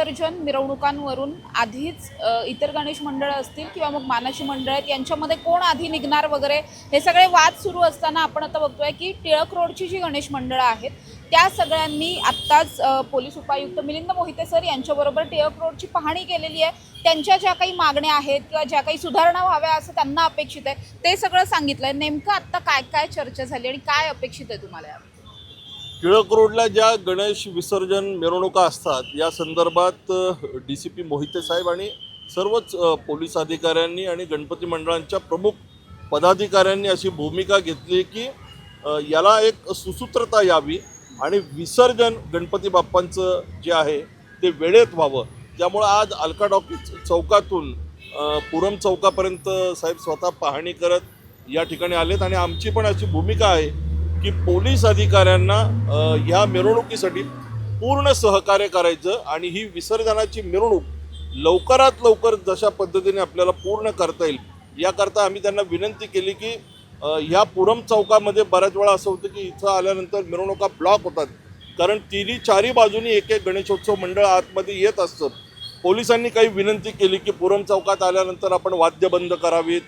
विसर्जन मिरवणुकांवरून आधीच इतर गणेश मंडळं असतील किंवा मग मानाची मंडळं आहेत यांच्यामध्ये कोण आधी निघणार वगैरे हे सगळे वाद सुरू असताना आपण आता बघतोय की टिळक रोडची जी गणेश मंडळं आहेत त्या सगळ्यांनी आत्ताच पोलीस उपायुक्त मिलिंद मोहिते सर यांच्याबरोबर टिळक रोडची पाहणी केलेली आहे। त्यांच्या ज्या काही मागण्या आहेत किंवा ज्या काही सुधारणा व्हाव्या असं त्यांना अपेक्षित आहे ते सगळं सांगितलंय। नेमकं आत्ता काय काय चर्चा झाली आणि काय अपेक्षित आहे तुम्हाला? टिळक रोडला ज्या गणेश विसर्जन मिरवणुका असतात या संदर्भात DCP मोहिते साहेब आणि सर्वच पोलीस अधिकाऱ्यांनी आणि गणपती मंडळांच्या प्रमुख पदाधिकाऱ्यांनी अशी भूमिका घेतली की याला एक सुसूत्रता यावी आणि विसर्जन गणपती बाप्पांचं जे आहे ते वेळेत व्हावं। त्यामुळं आज अलका टॉकीज चौकातून पुरम चौकापर्यंत साहेब स्वतः पाहणी करत या ठिकाणी आलेत आणि आमची पण अशी भूमिका आहे की पोलीस अधिकाऱ्यांना ह्या मिरवणुकीसाठी पूर्ण सहकार्य करायचं आणि ही विसर्जनाची मिरवणूक लवकरात लवकर जशा पद्धतीने आपल्याला पूर्ण करता येईल याकरता आम्ही त्यांना विनंती केली की ह्या पुरम चौकामध्ये बऱ्याच वेळा असं होतं की इथं आल्यानंतर मिरवणुका ब्लॉक होतात कारण तिन्ही चारी बाजूनी एक एक गणेशोत्सव मंडळ आतमध्ये येत असतं। पोलिसांनी काही विनंती केली की पुरम चौकात आल्यानंतर आपण वाद्य बंद करावीत,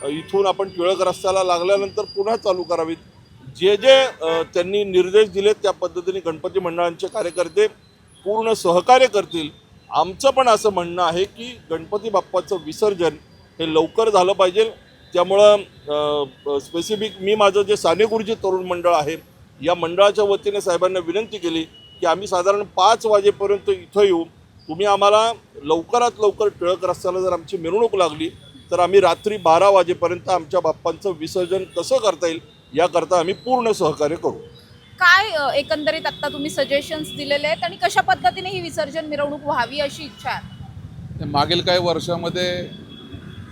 इथून आपण टिळक रस्त्याला लागल्यानंतर पुन्हा चालू करावीत। जे त्यांनी निर्देश दिलेत त्या पद्धतीने गणपती मंडळांचे कार्यकर्ते पूर्ण सहकार्य करतील। आमचं पण असं म्हणणं आहे की गणपती बाप्पाचं विसर्जन हे लवकर झालं पाहिजे। त्यामुळं स्पेसिफिक मी माझं जे साने गुरुजी तरुण मंडळ आहे या मंडळाच्या वतीने साहेबांना विनंती केली की आम्ही साधारण 5 वाजेपर्यंत इथं येऊ, तुम्ही आम्हाला लवकरात लवकर टिळक रस्त्याला जर आमची मिरवणूक लागली तर आम्ही रात्री 12 वाजेपर्यंत आमच्या बाप्पांचं विसर्जन कसं करता येईल याकरता आम्ही पूर्ण सहकार्य करू। काय एकंदरीत आता तुम्ही सजेशन्स दिलेले आहेत आणि कशा पद्धतीने ही विसर्जन मिरवणूक व्हावी अशी इच्छा आहे? मागील काही वर्षामध्ये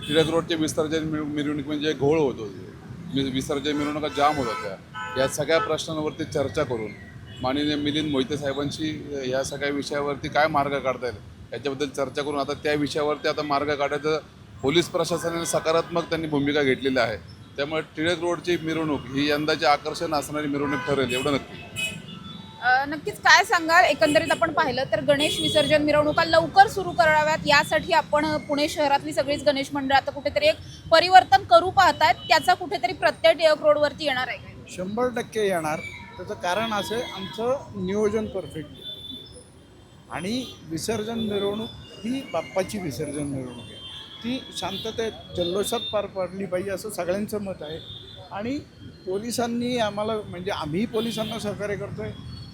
टिळक रोडचे विसर्जन मिरवणूक म्हणजे घोळ होत होते, विसर्जन मिरवणुका जाम होत होत्या। या सगळ्या प्रश्नांवरती चर्चा करून माननीय मिलिंद मोहिते साहेबांशी या सगळ्या विषयावरती काय मार्ग काढता येईल याच्याबद्दल चर्चा करून आता त्या विषयावरती आता मार्ग काढायचं पोलीस प्रशासनाने सकारात्मक त्यांनी भूमिका घेतलेली आहे। त्यामुळे टिळक रोडची मिरवणूक ही यंदाचे आकर्षण असणारी मिरवणूक ठरेल एवढं नक्की। नक्कीच काय सांगाल? एकंदरीत आपण पाहिलं तर गणेश विसर्जन मिरवणुका लवकर सुरू कराव्यात यासाठी आपण पुणे शहरातली सगळीच गणेश मंडळ आता कुठेतरी एक परिवर्तन करू पाहतायत, त्याचा कुठेतरी प्रत्यय टिळक रोडवरती येणार आहे? 100% येणार। त्याचं कारण असं आहे आमचं नियोजन परफेक्ट आहे आणि विसर्जन मिरवणूक ही बाप्पाची विसर्जन मिरवणूक आहे, ती शांततेत जल्लोषात पार पाडली पाहिजे असं सगळ्यांचं मत आहे। आणि पोलिसांनी आम्हाला म्हणजे आम्ही पोलिसांना सहकार्य करतो आहे,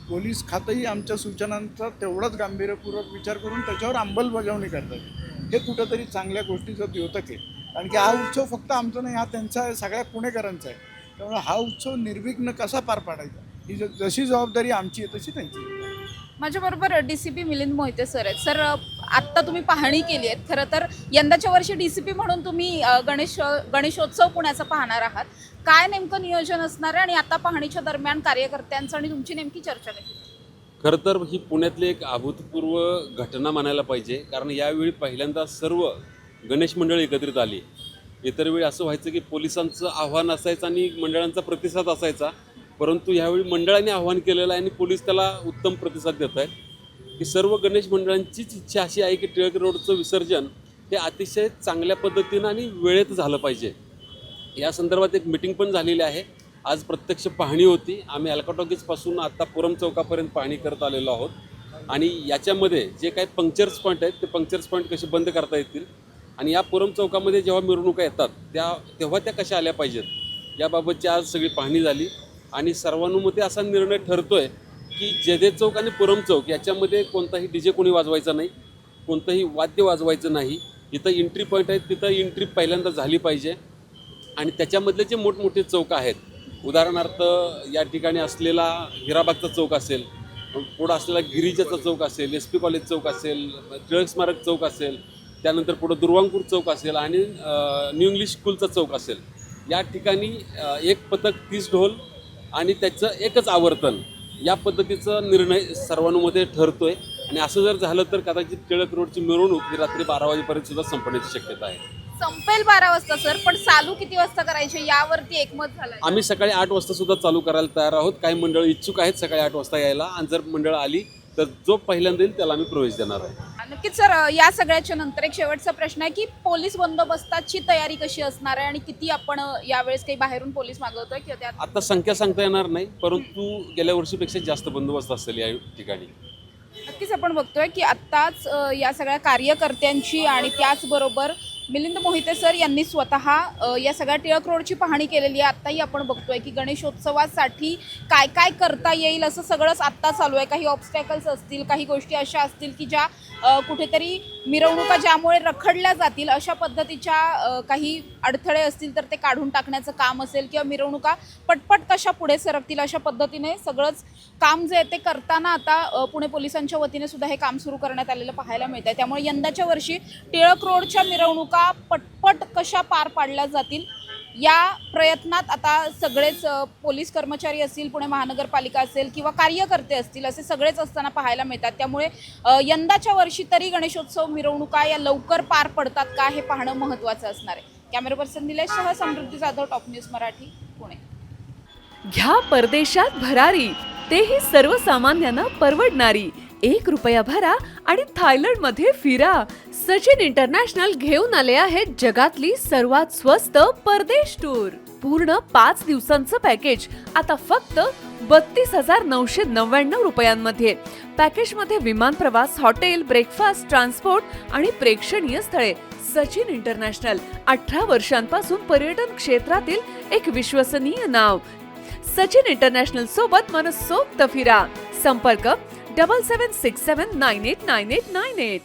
पोलीस खातंही आमच्या सूचनांचा तेवढाच गांभीर्यपूर्वक विचार करून त्याच्यावर अंमलबजावणी करतात। हे कुठंतरी चांगल्या गोष्टीचं द्योतक आहे कारण की हा उत्सव फक्त आमचा नाही, हा त्यांचा आहे, सगळ्या पुणेकरांचा आहे। त्यामुळे हा उत्सव निर्विघ्न कसा पार पाडायचा ही जशी जबाबदारी आमची आहे तशी त्यांची आहे। माझ्याबरोबर DCP मिलिंद मोहिते सर आहेत। सर, आत्ता तुम्ही पाहणी केली आहे, खरं तर यंदाच्या वर्षी DCP म्हणून तुम्ही गणेशोत्सव पुण्याचा पाहणार आहात, काय नेमकं नियोजन असणार आहे आणि आता पाहणीच्या दरम्यान कार्यकर्त्यांचं आणि तुमची नेमकी चर्चा कशी? खरं तर ही पुण्यातली एक अभूतपूर्व घटना मानायला पाहिजे कारण यावेळी पहिल्यांदा सर्व गणेश मंडळ एकत्रित आली। इतर वेळी असं व्हायचं की पोलिसांचं आव्हान असायचं आणि मंडळांचा प्रतिसाद असायचा, परंतु यावेळी मंडळांनी आव्हान केलेलं आहे आणि पोलीस त्याला उत्तम प्रतिसाद देत आहेत की सर्व गणेश मंडळांचीच इच्छा अशी आहे की टिळक रोडचं विसर्जन हे अतिशय चांगल्या पद्धतीनं आणि वेळेत झालं पाहिजे। या संदर्भात एक मीटिंग पण झालेली आहे, आज प्रत्यक्ष पाहणी होती। आम्ही अलका टॉकीजपासून आत्ता पुरम चौकापर्यंत पाहणी करत आलेलो आहोत आणि याच्यामध्ये जे काही पंक्चर्स पॉईंट आहेत ते पंक्चर्स पॉईंट कसे बंद करता येतील आणि या पुरम चौकामध्ये जेव्हा मिरवणुका येतात तेव्हा त्या कशा आल्या पाहिजेत याबाबतची आज सगळी पाहणी झाली आणि सर्वानुमते असा निर्णय ठरतोय की जयदेव चौक आणि पुरम चौक याच्यामध्ये कोणताही DJ कोणी वाजवायचा नाही, कोणतंही वाद्य वाजवायचं नाही। इथं एंट्री पॉईंट आहेत तिथं एंट्री पहिल्यांदा झाली पाहिजे आणि त्याच्यामधले जे मोठमोठे चौक आहेत, उदाहरणार्थ या ठिकाणी असलेला हिराबागचा चौक असेल, पुढं असलेला गिरिजाचा चौक असेल, SP कॉलेज चौक असेल, टिळक स्मारक चौक असेल, त्यानंतर पुढं दुर्वांकूर चौक असेल आणि न्यू इंग्लिश स्कूलचा चौक असेल, या ठिकाणी एक पथक 30 ढोल आणि त्याचं एकच आवर्तन या पद्धतीचा निर्णय सर्वानुमते ठरतोय आणि असं जर झालं तर कदाचित टिळक रोडची मिरवणूक ही रात्री 12 वाजेपर्यंत सुद्धा संपण्याची शक्यता आहे। संपेल 12 वाजता सर, पण चालू किती वाजता करायचे यावरती एकमत झालंय? आम्ही सकाळी 8 वाजता सुद्धा चालू करायला तयार आहोत। काही मंडळ इच्छुक आहेत सकाळी 8 वाजता यायला आणि जर मंडळ आली तर जो पहिल्यांदा येईल त्याला आम्ही प्रवेश देणार आहे. नक्कीच सर, या सगळ्याच्या नंतर एक शेवटचा प्रश्न आहे की पोलीस बंदोबस्ताची तयारी कशी असणार आहे आणि किती आपण यावेळेस काही बाहेरून पोलीस मागवतोय किंवा त्यात आता संख्या सांगता येणार नाही, परंतु गेल्या वर्षीपेक्षा जास्त बंदोबस्त असेल या ठिकाणी. नक्कीच आपण बघतोय की आत्ताच या सगळ्या कार्यकर्त्यांची आणि त्याचबरोबर मिलिंद मोहिते सर यांनी स्वतः या सगळ्या टिळक रोडची पाहणी केलेली आहे. आत्ताही आपण बघतोय की गणेशोत्सवासाठी काय काय करता येईल असं सगळंच आत्ता चालू आहे. काही ऑब्स्टॅकल्स असतील, काही गोष्टी अशा असतील की ज्या कुठेतरी मिरवणुका ज्यामुळे रखडल्या जातील अशा पद्धतीच्या काही अडथळे असतील तर ते काढून टाकण्याचं काम असेल किंवा मिरवणुका पटपट कशा पुढे सरकतील अशा पद्धतीने सगळंच काम जे आहे ते करताना आता पुणे पोलिसांच्या वतीने सुद्धा हे काम सुरू करण्यात आलेलं पाहायला मिळत आहे. त्यामुळे यंदाच्या वर्षी टिळक रोडच्या मिरवणुका पटपट कशा पार पाडल्या जातील या प्रयत्नात आता सगळेच पोलीस कर्मचारी असतील, पुणे महानगरपालिका असेल किंवा कार्यकर्ते असतील असे सगळेच असताना पाहायला मिळतात. त्यामुळे यंदाच्या वर्षी तरी गणेशोत्सव मिरवणुका या लवकर पार पडतात का हे पाहणं महत्त्वाचं असणार आहे. कॅमेरा पर्सन निलेशसह समृद्धी जाधव, टॉप न्यूज मराठी, पुणे. घ्या परदेशात भरारी, तेही सर्वसामान्यांना परवडणारी. 1 रुपया भरा आणि थायलंडमध्ये फिरा. सचिन इंटरनॅशनल घेऊन आले आहेत जगातली सर्वात स्वस्त परदेश टूर. पूर्ण 5 दिवसांचं पॅकेज आता फक्त 32,999 रुपयांमध्ये. पॅकेजमध्ये विमान प्रवास, हॉटेल, ब्रेकफास्ट, ट्रान्सपोर्ट आणि प्रेक्षणीय स्थळे. सचिन इंटरनॅशनल 18 वर्षांपासून पर्यटन क्षेत्रातील एक विश्वसनीय नाव. सचिन इंटरनॅशनल सोबत मनसोक्त फिरा. संपर्क 7767989898.